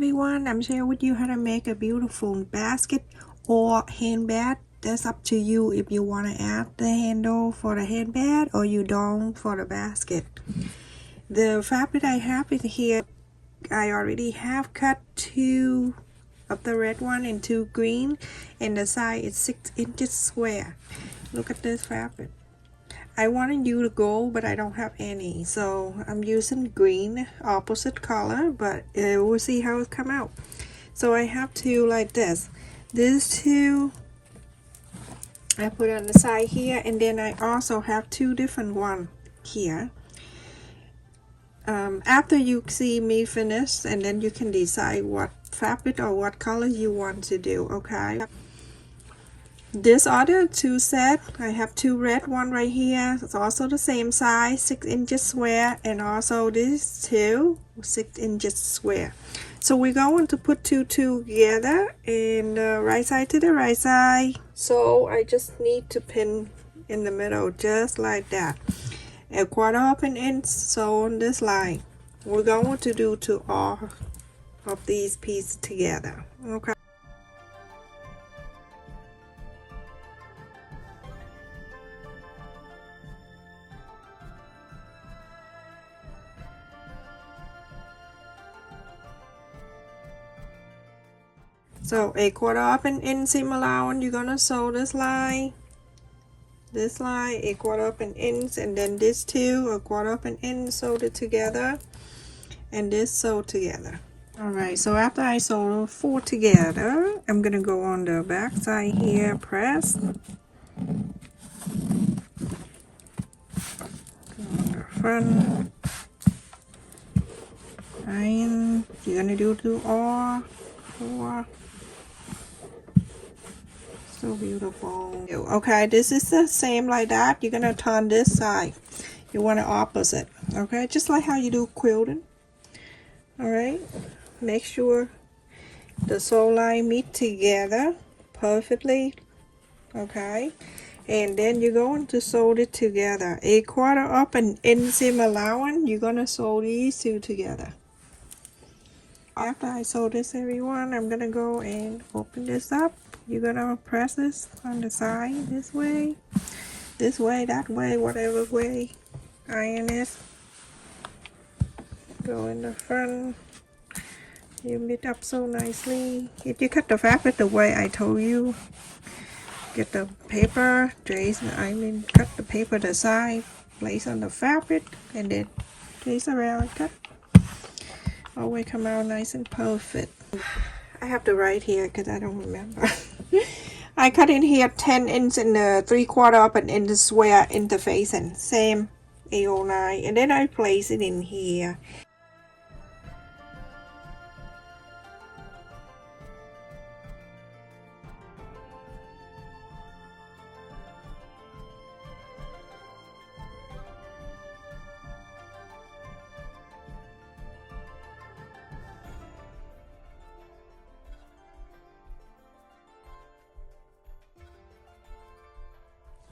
everyone, I'm sharing with you how to make a beautiful basket or handbag. That's up to you if you want to add the handle for the handbag or you don't for the basket. The fabric I have in here, I already have cut 2 of the red one and 2 green, and the size is 6 inches square. Look at this fabric. I wanted you to gold, but I don't have any, so I'm using green opposite color, but we'll see how it come out. So I have 2 like this. These 2 I put on the side here, and then I also have 2 different one here. After you see me finish, and then you can decide what fabric or what color you want to do. Okay, this other 2 set, I have 2 red one right here. It's also the same size, 6 inches square, and also this 2 6 inches square. So we're going to put 2 together, and right side to the right side. So I just need to pin in the middle just like that, 1/4 of an inch. So on this line we're going to do to all of these pieces together. Okay, so 1/4 of an inch seam allowance, you're gonna sew this line, 1/4 of an inch, and then this 2 1/4 of an inch, sewed it together, and this sewed together. Alright, so after I sew 4 together, I'm gonna go on the back side here, press, go on the front, and you're gonna do all 4. So beautiful. Okay, this is the same like that. You're gonna turn this side, you want it opposite. Okay, just like how you do quilting. Alright, make sure the sew line meet together perfectly. Okay, and then you're going to sew it together, 1/4 of an inch seam allowance. You're gonna sew these 2 together. After I sew this, everyone, I'm gonna go and open this up. You're gonna press this on the side, this way, that way, whatever way iron is. Go in the front, you knit up so nicely. If you cut the fabric the way I told you, get the paper, cut the paper the side, place on the fabric, and then trace around, cut. Always come out nice and perfect. I have to write here because I don't remember. I cut in here 10 inch and 3/4 of an inch square interfacing, same A09, and then I place it in here.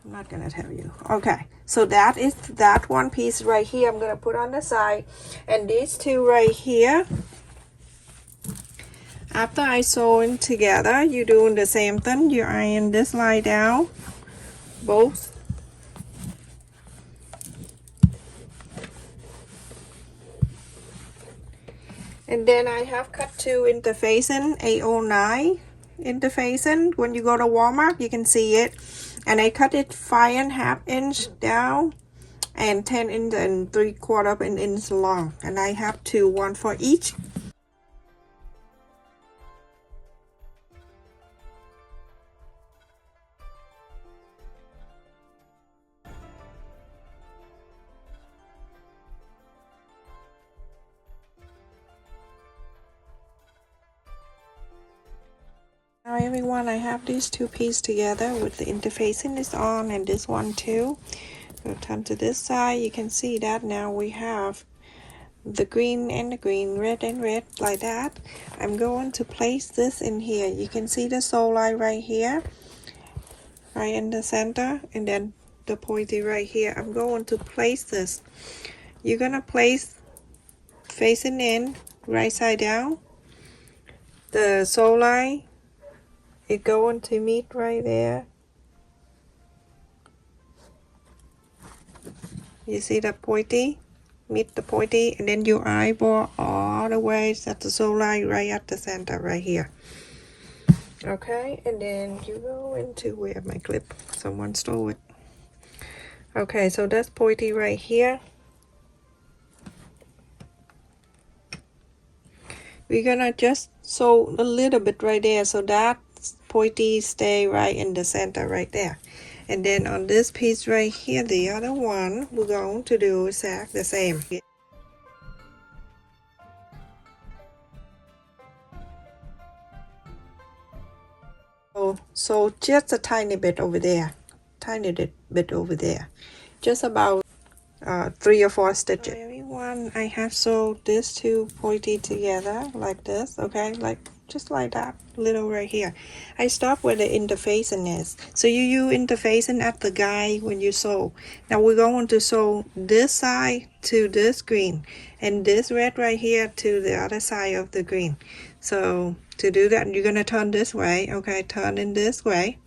I'm not gonna tell you. Okay, so that is that one piece right here. I'm gonna put on the side, and these 2 right here, after I sew in together, you're doing the same thing. You iron this line down, both, and then I have cut 2 interfacing, 809 interfacing. When you go to Walmart, you can see it. And I cut it 5.5 inch down and 10 inch and 3/4 of an inch long, and I have 2, 1 for each. Now everyone, I have these 2 pieces together with the interfacing is on, and this one too. Go turn to this side, you can see that now we have the green and the green, red and red, like that. I'm going to place this in here. You can see the sew line right here, right in the center, and then the pointy right here. I'm going to place this. You're gonna place facing in, right side down, the sew line is going to meet right there. You see the pointy? Meet the pointy, and then your eyeball all the way at the sew line right at the center right here. Okay, and then you go into where my clip, someone stole it. Okay, so that's pointy right here. We're gonna just sew a little bit right there so that pointy stay right in the center right there. And then on this piece right here, the other one, we're going to do exactly the same. So just a tiny bit over there, tiny bit over there, just about 3 or 4 stitches. So everyone, I have sewed this two pointy together like this, okay, like just like that, little right here. I stop where the interfacing is, so you interfacing at the guide when you sew. Now we're going to sew this side to this green and this red right here to the other side of the green. So to do that, you're gonna turn this way, okay, turn in this way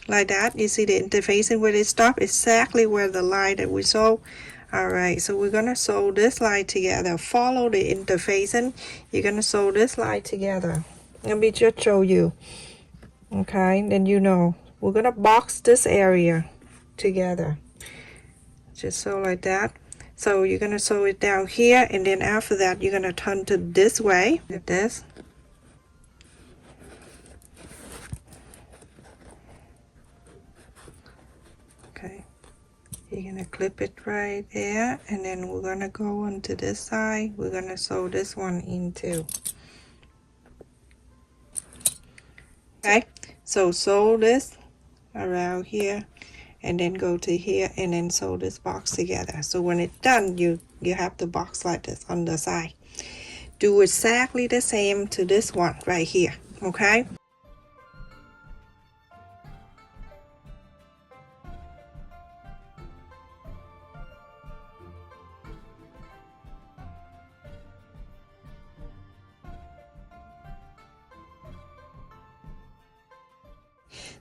like that. You see the interfacing where it stop exactly where the line that we sew. All right, so we're gonna sew this line together. Follow the interfacing. You're gonna sew this line together. Let me just show you. Okay, then you know we're gonna box this area together, just so like that. So you're gonna sew it down here, and then after that you're gonna turn to this way like this. Okay, you're gonna clip it right there, and then we're gonna go onto this side. We're gonna sew this one in too. Okay, so sew this around here and then go to here and then sew this box together. So when it's done, you have the box like this on the side. Do exactly the same to this one right here, okay?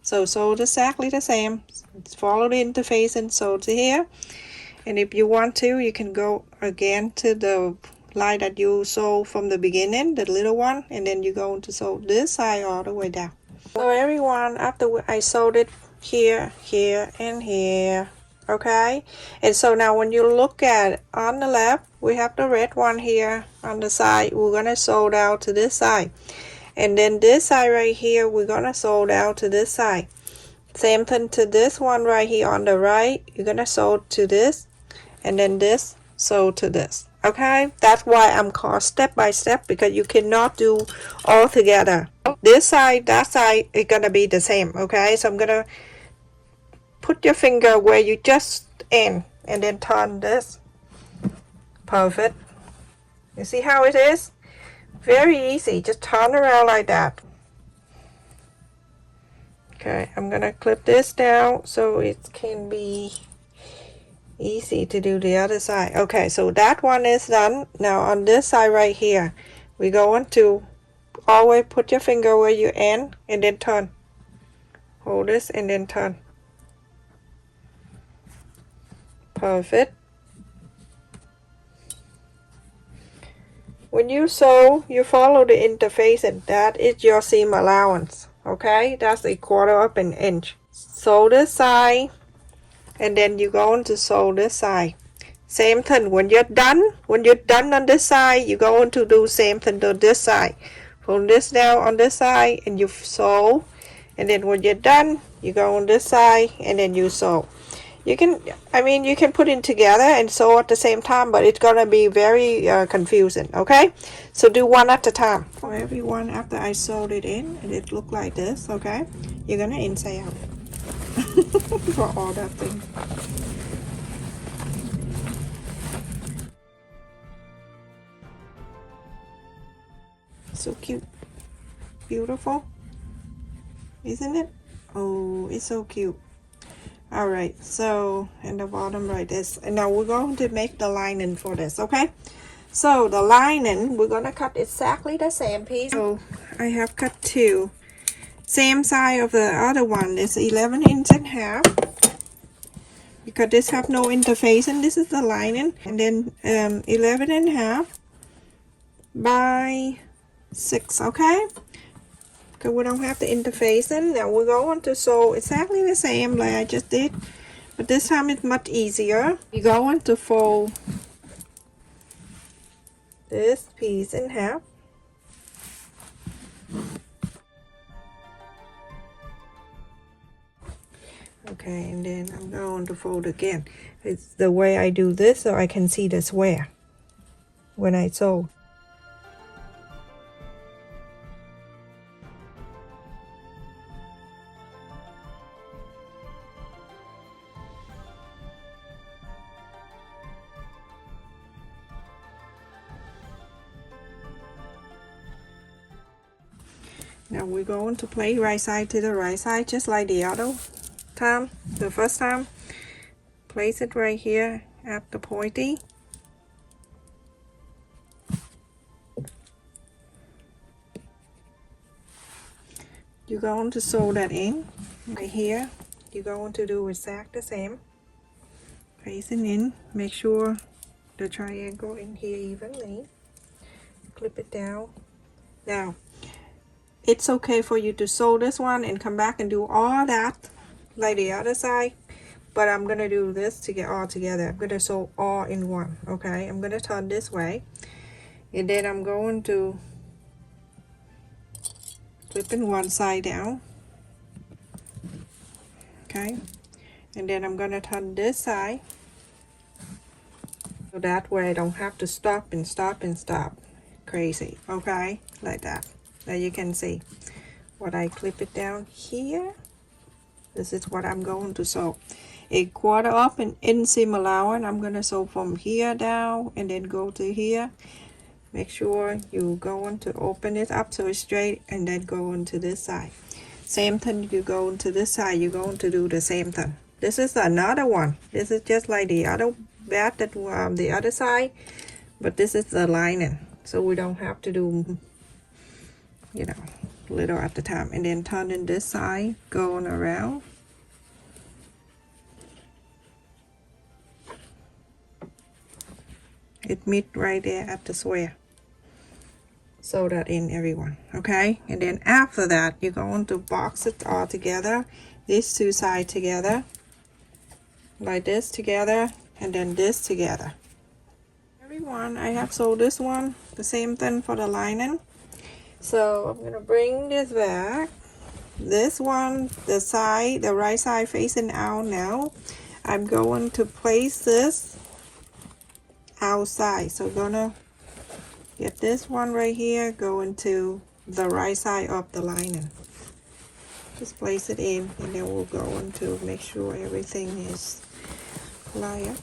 So sew exactly the same. Follow the interface and sew to here. And if you want to, you can go again to the line that you sew from the beginning, the little one, and then you're going to sew this side all the way down. So everyone, after I sewed it here, here, and here, okay? And so now when you look at on the left, we have the red one here on the side. We're gonna sew down to this side. And then this side right here, we're gonna sew down to this side. Same thing to this one right here on the right. You're gonna sew to this, and then this, sew to this. Okay, that's why I'm called step by step, because you cannot do all together. This side, that side is gonna be the same. Okay, so I'm gonna put your finger where you just end, and then turn this. Perfect. You see how it is? Very easy, just turn around like that. Okay, I'm gonna clip this down so it can be easy to do the other side. Okay, so that one is done. Now on this side right here, we're going to always put your finger where you end and then turn. Hold this and then turn. Perfect. When you sew, you follow the interface, and that is your seam allowance. Okay, that's a 1/4 of an inch. Sew this side, and then you're going to sew this side. Same thing. When you're done on this side, you're going to do same thing to this side. Pull this down on this side, and you sew. And then when you're done, you go on this side, and then you sew. You can, you can put it together and sew at the same time, but it's gonna be very confusing. Okay, so do one at a time. For everyone, after I sewed it in and it looked like this, okay, you're gonna inside out for all that thing. So cute, beautiful, isn't it? Oh, it's so cute. All right, so in the bottom like this, and now we're going to make the lining for this. Okay, So the lining, we're gonna cut exactly the same piece. So I have cut two. Same size of the other one. It's 11 inch and a half. Because this have no interface, and this is the lining. And then 11 and a half by 6, okay? Because we don't have the interface. And now we're going to sew exactly the same like I just did. But this time it's much easier. We're going to fold this piece in half. Okay, and then I'm going to fold again. It's the way I do this so I can see the square when I sew. Now we're going to place right side to the right side just like the other time, the first time. Place it right here at the pointy. You're going to sew that in right here. You're going to do exactly the same. Place it in. Make sure the triangle in here evenly. Clip it down. Now, it's okay for you to sew this one and come back and do all that like the other side, but I'm gonna do this to get all together. I'm gonna sew all in one. Okay, I'm gonna turn this way, and then I'm going to clip in one side down. Okay, and then I'm gonna turn this side, so that way I don't have to stop and stop and stop crazy. Okay, like that. Now you can see what I clip it down here. This is what I'm going to sew. A quarter up and inseam allowance. I'm going to sew from here down and then go to here. Make sure you're going to open it up so it's straight, and then go into this side. Same thing, you go into this side, you're going to do the same thing. This is another one. This is just like the other bat that the other side, but this is the lining, so we don't have to do, you know, little at the time. And then turning this side, going around. It meet right there at the square. Sew that in, everyone. Okay, and then after that you're going to box it all together, these two sides together like this together, and then this together. Everyone, I have sewed this one, the same thing for the lining. So I'm gonna bring this back. This one, the side, the right side facing out now. I'm going to place this outside. So gonna get this one right here, go into the right side of the lining. Just place it in, and then we'll go into make sure everything is lined up.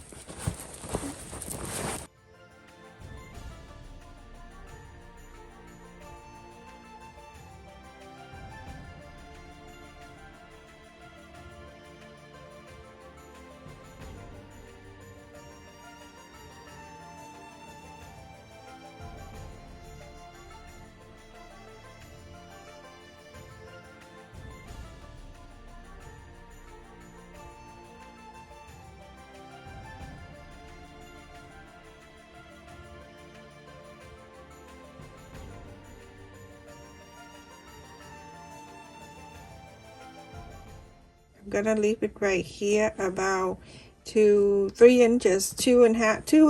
I'm gonna leave it right here about 3 inches, 2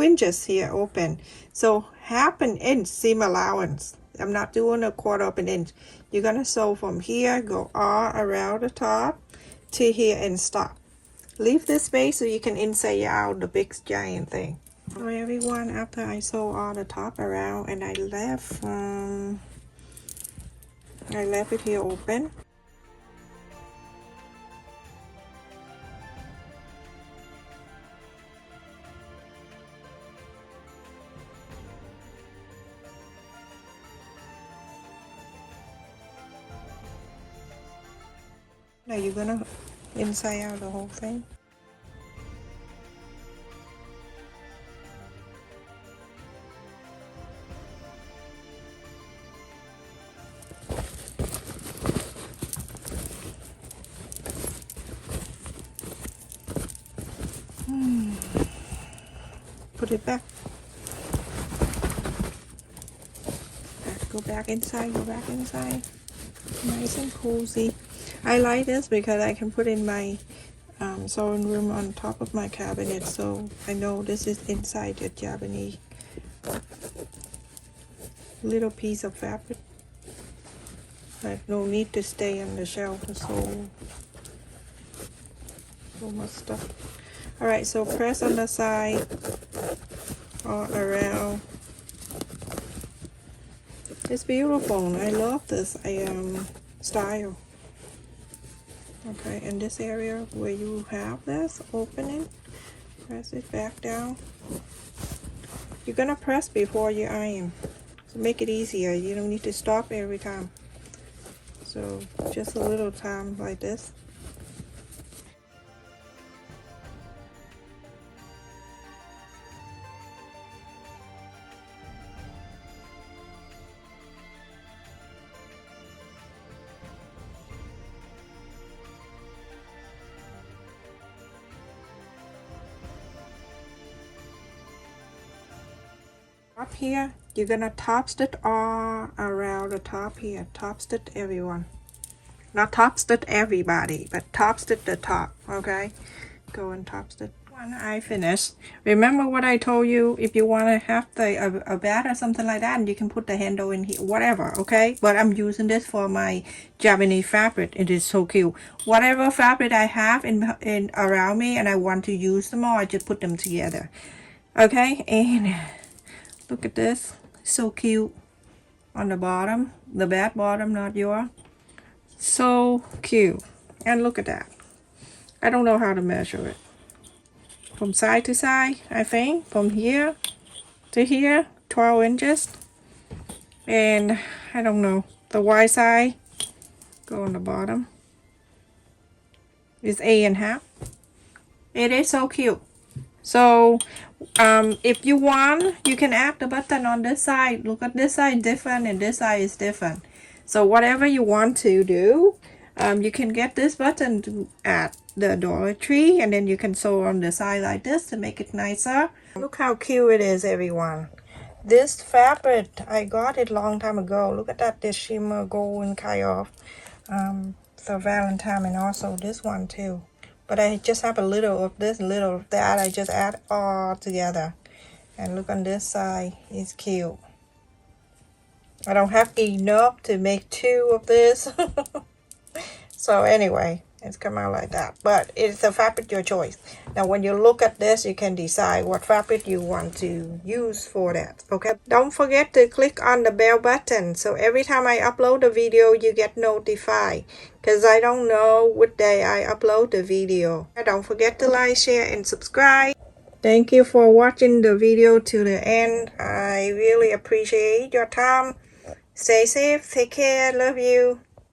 inches here open. So half an inch seam allowance. I'm not doing a quarter of an inch. You're gonna sew from here, go all around the top to here and stop. Leave this space so you can insert out the big giant thing. So everyone, after I sew all the top around, and I left it here open. Now you're gonna inside out the whole thing. put it back. Go back inside, go back inside. Nice and cozy. I like this because I can put in my sewing room on top of my cabinet, so I know this is inside the Japanese. Little piece of fabric, but no need to stay on the shelf. So much stuff. All right, so press on the side all around. It's beautiful. I love this style. Okay, in this area where you have this opening, press it back down. You're gonna press before you iron, so make it easier. You don't need to stop every time. So just a little time like this. Up here, you're gonna top stitch all around the top here. Top stitch everyone. Not top stitch everybody, but top stitch the top, okay? Go and top stitch. When I finish, remember what I told you, if you want to have a bat or something like that, and you can put the handle in here, whatever, okay? But I'm using this for my Japanese fabric. It is so cute. Whatever fabric I have in around me and I want to use them all, I just put them together, okay? And look at this, so cute on the bottom, the bat bottom, not yours. So cute. And look at that. I don't know how to measure it. From side to side, I think, from here to here, 12 inches. And I don't know, the wide side, go on the bottom, is 8.5. It is so cute. So if you want, you can add the button on this side. Look at this side different and this side is different. So whatever you want to do, you can get this button at the Dollar Tree, and then you can sew on the side like this to make it nicer. Look how cute it is, everyone. This fabric, I got it long time ago. Look at that, this shimmer golden kind of for Valentine, and also this one too. But I just have a little of this, little of that. I just add all together. And look on this side, it's cute. I don't have enough to make 2 of this. So anyway, it's come out like that. But it's a fabric, your choice. Now when you look at this, you can decide what fabric you want to use for that, okay? Don't forget to click on the bell button, so every time I upload a video, you get notified. Because I don't know what day I upload the video. Don't forget to like, share, and subscribe. Thank you for watching the video to the end. I really appreciate your time. Stay safe, take care, love you.